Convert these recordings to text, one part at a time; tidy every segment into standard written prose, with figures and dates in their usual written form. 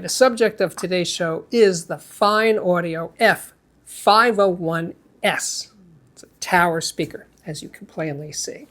The subject of today's show is the Fyne Audio F501S. It's a tower speaker, as you can plainly see.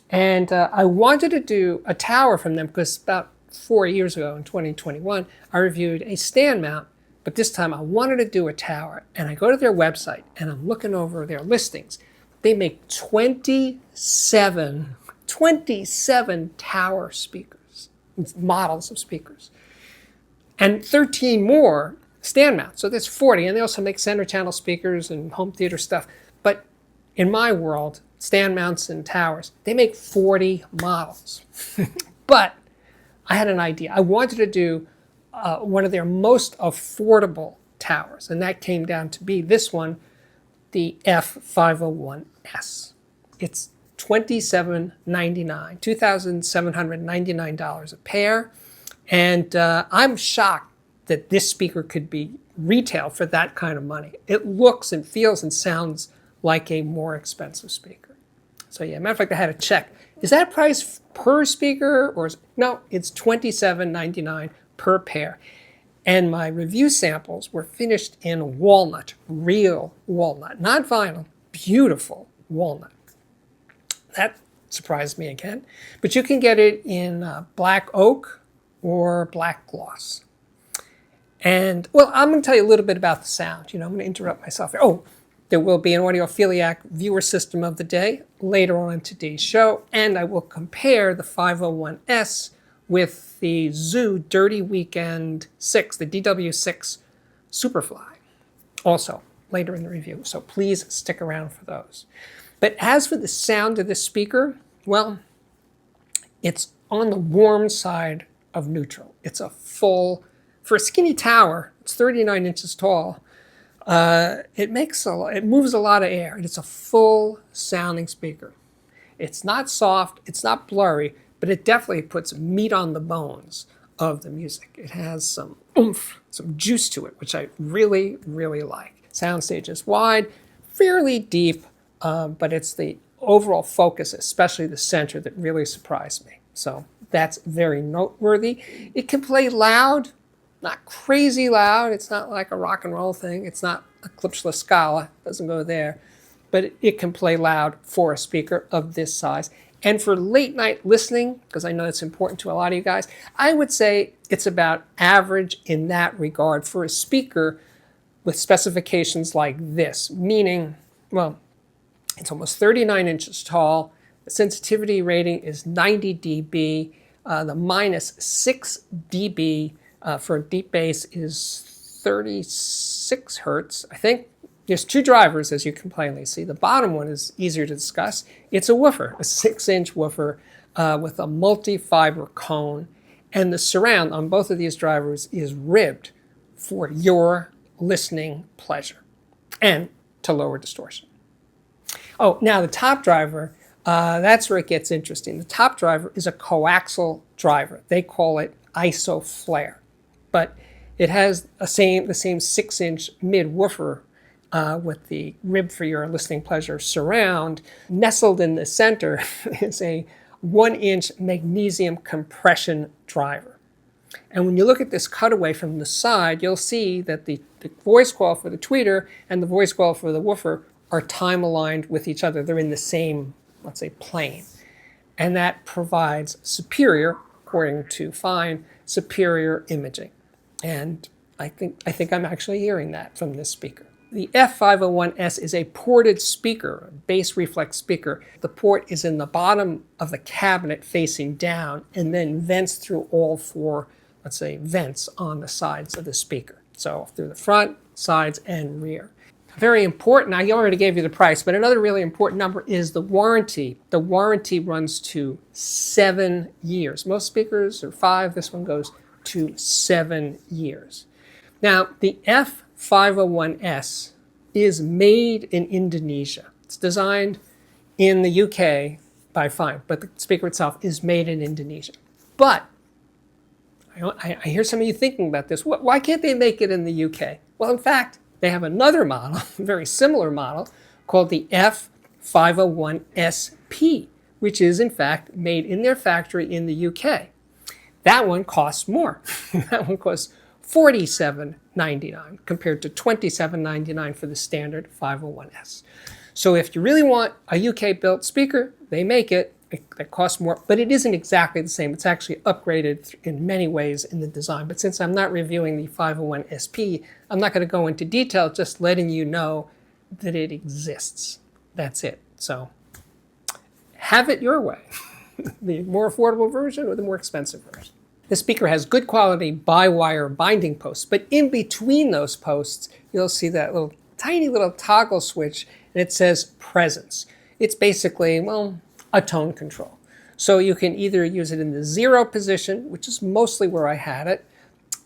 And I wanted to do a tower from them because about 4 years ago in 2021, I reviewed a stand mount, but this time I wanted to do a tower. And I go to their website and I'm looking over their listings. They make 27 tower speakers, models of speakers, and 13 more stand mounts. So that's 40. And they also make center channel speakers and home theater stuff. But in my world, stand mounts and towers, they make 40 models. But I had an idea. I wanted to do one of their most affordable towers. And that came down to be this one, the F501S. It's $2,799, $2,799 a pair. And I'm shocked that this speaker could be retail for that kind of money. It looks and feels and sounds like a more expensive speaker. So yeah, matter of fact, I had to check. Is that price per speaker or no? It's $27.99 per pair. And my review samples were finished in walnut, real walnut, not vinyl, beautiful walnut. That surprised me again. But you can get it in black oak or black gloss. And, well, I'm going to tell you a little bit about the sound. I'm going to interrupt myself here. Oh, there will be an Audiophiliac viewer system of the day later on in today's show, and I will compare the 501S with the Zu DW6, the DW6 Superfly, also later in the review. So please stick around for those. But as for the sound of this speaker, well, it's on the warm side of neutral. It's a full, for a skinny tower, it's 39 inches tall. It moves a lot of air, and it's a full sounding speaker. It's not soft, it's not blurry, but it definitely puts meat on the bones of the music. It has some oomph, some juice to it, which I really, really like. Soundstage is wide, fairly deep, but it's the overall focus, especially the center, that really surprised me. So that's very noteworthy. It can play loud, not crazy loud. It's not like a rock and roll thing. It's not a Klipschla Scala. It doesn't go there. But it can play loud for a speaker of this size. And for late night listening, because I know it's important to a lot of you guys, I would say it's about average in that regard for a speaker with specifications like this, meaning, well, it's almost 39 inches tall. The sensitivity rating is 90 dB. The minus 6 dB for deep bass is 36 hertz. I think there's two drivers, as you can plainly see. The bottom one is easier to discuss. It's a woofer, a 6-inch woofer with a multi-fiber cone. And the surround on both of these drivers is ribbed for your listening pleasure and to lower distortion. Oh, now the top driver, that's where it gets interesting. The top driver is a coaxial driver. They call it isoflare. But it has the same 6-inch mid-woofer with the rib for your listening pleasure surround. Nestled in the center is a 1-inch magnesium compression driver. And when you look at this cutaway from the side, you'll see that the voice coil for the tweeter and the voice coil for the woofer are time aligned with each other. They're in the same, let's say, plane. And that provides superior, according to Fyne, superior imaging. And I think I'm actually hearing that from this speaker. The F501S is a ported speaker, a bass reflex speaker. The port is in the bottom of the cabinet facing down and then vents through all 4, let's say, vents on the sides of the speaker. So through the front, sides, and rear. Very important, I already gave you the price, but another really important number is the warranty. The warranty runs to 7 years. Most speakers are 5, this one goes to 7 years. Now, the F501S is made in Indonesia. It's designed in the UK by Fyne, but the speaker itself is made in Indonesia. But I hear some of you thinking about this. Why can't they make it in the UK? Well, in fact, they have another model, a very similar model, called the F501SP, which is, in fact, made in their factory in the UK. That one costs more. That one costs $47.99 compared to $27.99 for the standard 501S. So if you really want a UK-built speaker, they make it. It costs more, but it isn't exactly the same. It's actually upgraded in many ways in the design. But since I'm not reviewing the 501SP, I'm not going to go into detail, just letting you know that it exists. That's it. So have it your way. The more affordable version or the more expensive version. The speaker has good quality by-wire binding posts, but in between those posts, you'll see that little tiny little toggle switch, and it says presence. It's basically, well, a tone control. So you can either use it in the 0 position, which is mostly where I had it,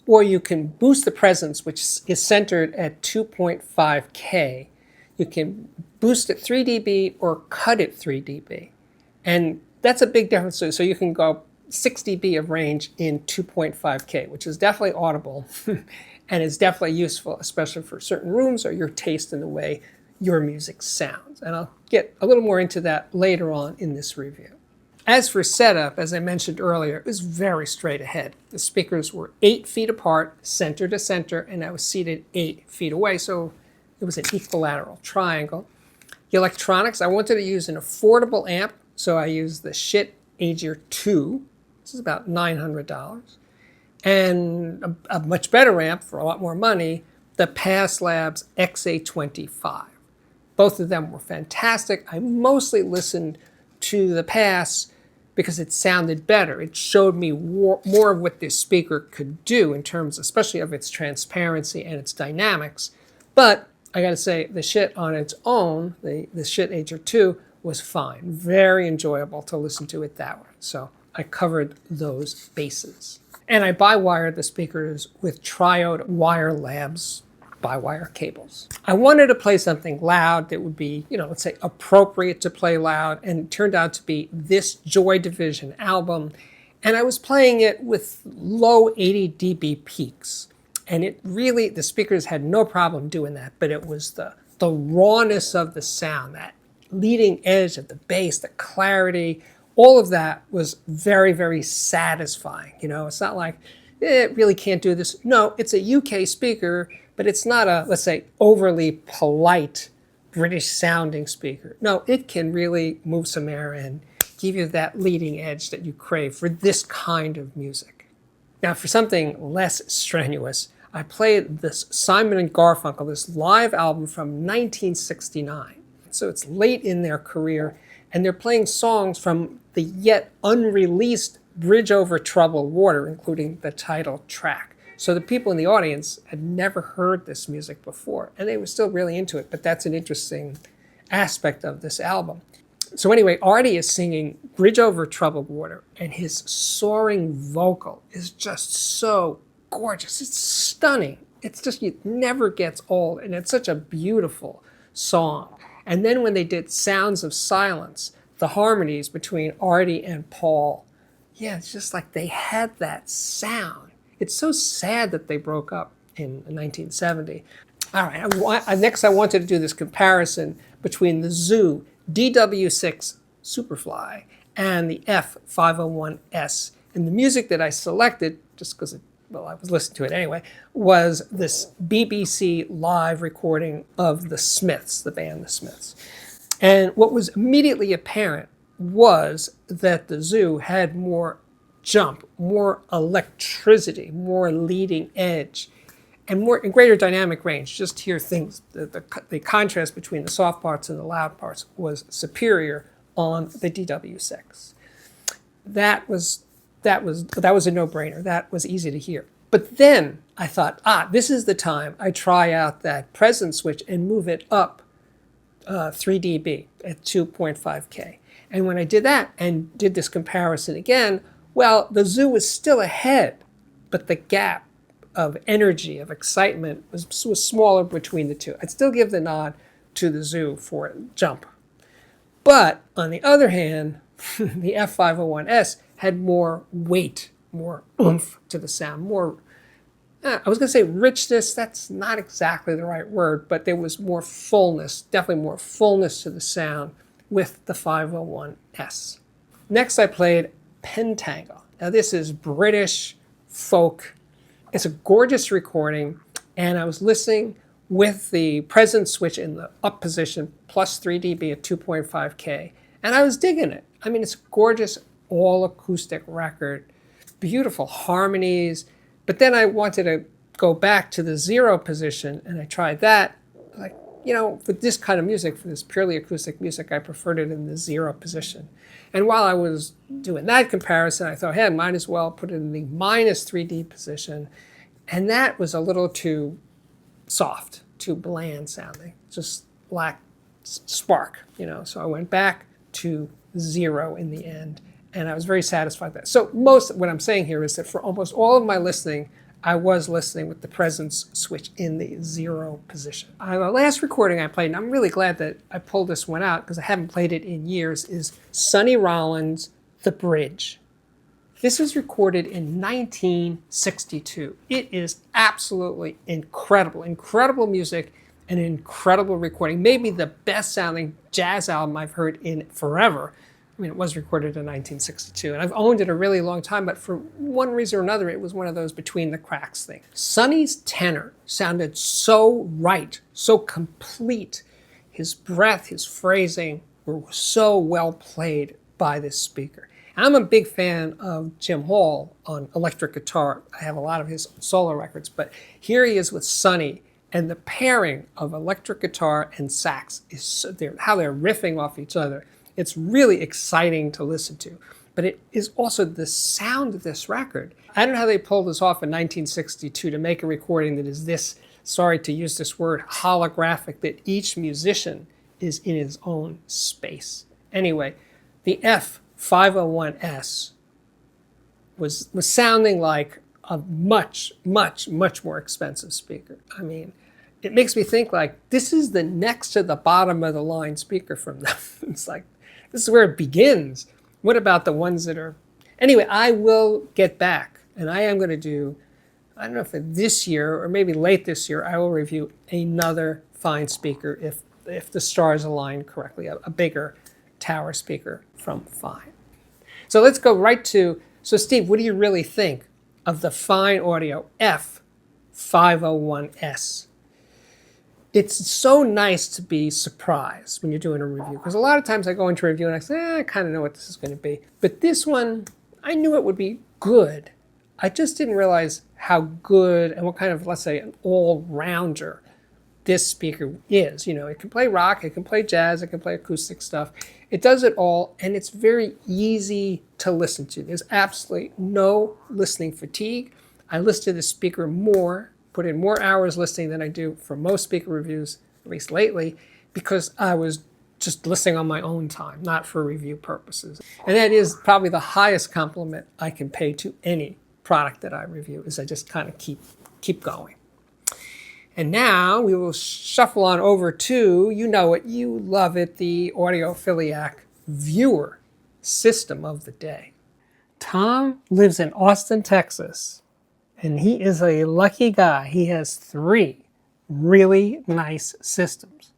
or you can boost the presence, which is centered at 2.5K. You can boost it 3 dB or cut it 3 dB. And that's a big difference. So you can go 6 dB of range in 2.5K, which is definitely audible and is definitely useful, especially for certain rooms or your taste in the way your music sounds. And I'll get a little more into that later on in this review. As for setup, as I mentioned earlier, it was very straight ahead. The speakers were 8 feet apart, center to center, and I was seated 8 feet away, so it was an equilateral triangle. The electronics, I wanted to use an affordable amp, so I used the Schiit Aegir 2. This is about $900. And a much better amp for a lot more money, the Pass Labs XA25. Both of them were fantastic. I mostly listened to the Pass because it sounded better. It showed me more of what this speaker could do in terms, especially of its transparency and its dynamics. But I got to say, the Schiit on its own, the Schiit Aegir 2, was fine. Very enjoyable to listen to it that way. So I covered those bases. And I by-wired the speakers with Triode Wire Labs by-wire cables. I wanted to play something loud that would be, let's say appropriate to play loud, and it turned out to be this Joy Division album. And I was playing it with low 80 dB peaks. And it really, the speakers had no problem doing that, but it was the rawness of the sound, that leading edge of the bass, the clarity, all of that was very, very satisfying. It's not like, it really can't do this. No, it's a UK speaker, but it's not a, let's say, overly polite British sounding speaker. No, it can really move some air and give you that leading edge that you crave for this kind of music. Now, for something less strenuous, I played this Simon & Garfunkel, this live album from 1969. So it's late in their career, and they're playing songs from the yet unreleased Bridge Over Troubled Water, including the title track. So the people in the audience had never heard this music before, and they were still really into it, but that's an interesting aspect of this album. So anyway, Artie is singing Bridge Over Troubled Water, and his soaring vocal is just so gorgeous. It's stunning. It's just, it never gets old, and it's such a beautiful song. And then when they did Sounds of Silence, the harmonies between Artie and Paul, yeah, it's just like they had that sound. It's so sad that they broke up in 1970. All right, next I wanted to do this comparison between the Zu DW6 Superfly and the F501S. And the music that I selected, just because I was listening to it anyway, was this BBC live recording of the Smiths, the band The Smiths. And what was immediately apparent was that the Zu had more jump, more electricity, more leading edge, and greater dynamic range. Just hear things, the contrast between the soft parts and the loud parts was superior on the DW6. That was a no-brainer. That was easy to hear. But then I thought, this is the time I try out that presence switch and move it up 3 dB at 2.5K. And when I did that and did this comparison again, well, the Zu was still ahead, but the gap of energy, of excitement was smaller between the two. I'd still give the nod to the Zu for jump. But on the other hand, the F501S had more weight, more oomph to the sound, more, I was going to say richness. That's not exactly the right word, but there was more fullness, definitely more fullness to the sound with the 501S. Next, I played Pentangle. Now, this is British folk It's a gorgeous recording, and I was listening with the presence switch in the up position, plus 3 dB at 2.5K, and I was digging it. I mean, it's a gorgeous all acoustic record, beautiful harmonies, but then I wanted to go back to the 0 position, and I tried that. Like, you know, for this kind of music, for this purely acoustic music, I preferred it in the 0 position. And while I was doing that comparison, I thought, hey, I might as well put it in the minus 3D position. And that was a little too soft, too bland sounding, just lacked spark, you know. So I went back to 0 in the end, and I was very satisfied with that. So what I'm saying here is that for almost all of my listening, I was listening with the presence switch in the 0 position. The last recording I played, and I'm really glad that I pulled this one out because I haven't played it in years, is Sonny Rollins' The Bridge. This was recorded in 1962. It is absolutely incredible, incredible music, and an incredible recording. Maybe the best sounding jazz album I've heard in forever. I mean, it was recorded in 1962, and I've owned it a really long time, but for one reason or another, it was one of those between the cracks things. Sonny's tenor sounded so right, so complete. His breath, his phrasing were so well played by this speaker. I'm a big fan of Jim Hall on electric guitar. I have a lot of his solo records, but here he is with Sonny, and the pairing of electric guitar and sax is how they're riffing off each other. It's really exciting to listen to, but it is also the sound of this record. I don't know how they pulled this off in 1962 to make a recording that is this, sorry to use this word, holographic, that each musician is in his own space. Anyway, the F501S was sounding like a much, much, much more expensive speaker. I mean, it makes me think like, this is the next to the bottom of the line speaker from them. It's like, this is where it begins. What about the ones that are... Anyway, I will get back, and I am going to do, I don't know if this year or maybe late this year, I will review another Fyne speaker if the stars align correctly, a bigger tower speaker from Fyne. So let's go right to, so Steve, what do you really think of the Fyne Audio F501S? It's so nice to be surprised when you're doing a review, because a lot of times I go into a review and I say, I kind of know what this is going to be. But this one, I knew it would be good. I just didn't realize how good and what kind of, let's say, an all-rounder this speaker is. You know, it can play rock, it can play jazz, it can play acoustic stuff. It does it all, and it's very easy to listen to. There's absolutely no listening fatigue. I listen to this speaker more, put in more hours listening than I do for most speaker reviews, at least lately, because I was just listening on my own time, not for review purposes. And that is probably the highest compliment I can pay to any product that I review, is I just kind of keep going. And now we will shuffle on over to, you know it, you love it, the Audiophiliac viewer system of the day. Tom lives in Austin, Texas, and he is a lucky guy. He has 3 really nice systems.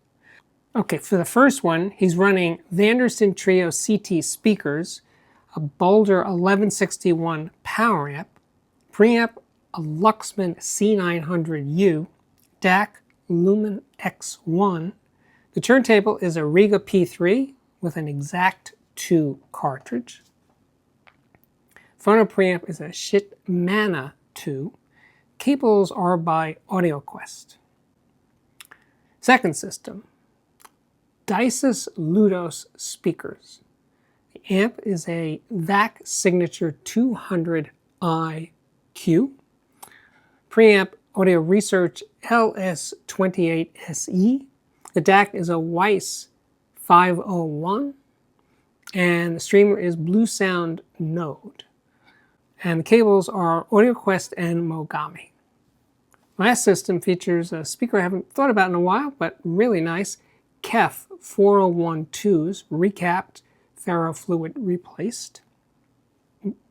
Okay, for the first one, he's running Vanderson Trio CT speakers, a Boulder 1161 power amp, preamp, a Luxman C900U, DAC Lumen X1. The turntable is a Riga P3 with an Exact 2 cartridge. Phono preamp is a Shitmana 2. Cables are by AudioQuest. Second system, Dices Ludos speakers. The amp is a VAC Signature 200iQ. Preamp Audio Research LS28SE. The DAC is a Weiss 501. And the streamer is Blue Sound Node. And the cables are AudioQuest and Mogami. Last system features a speaker I haven't thought about in a while, but really nice. KEF 4012s, recapped, ferrofluid replaced.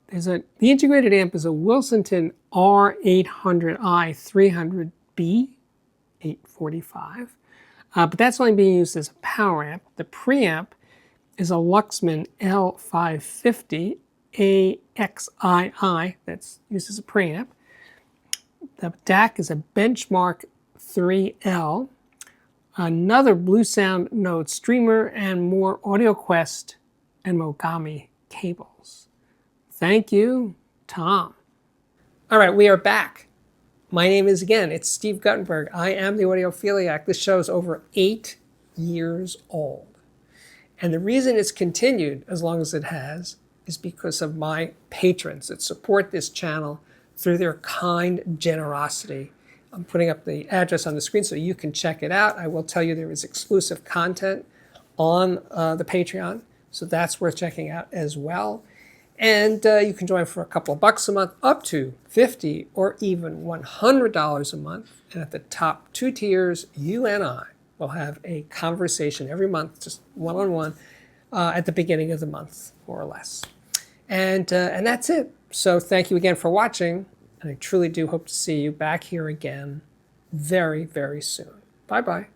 The integrated amp is a Wilsonton R800i 300B 845, but that's only being used as a power amp. The preamp is a Luxman L550 AXII, that's used as a preamp. The DAC is a Benchmark 3L, another Blue Sound Node streamer, and more AudioQuest and Mogami cables. Thank you, Tom. All right, we are back. My name is, again, it's Steve Guttenberg. I am the Audiophiliac. This show is over 8 years old. And the reason it's continued as long as it has is because of my patrons that support this channel through their kind generosity. I'm putting up the address on the screen so you can check it out. I will tell you there is exclusive content on the Patreon, so that's worth checking out as well. And you can join for a couple of bucks a month, up to $50 or even $100 a month. And at the top 2 tiers, you and I will have a conversation every month, just one-on-one, at the beginning of the month, more or less. And that's it. So thank you again for watching. And I truly do hope to see you back here again very, very soon. Bye-bye.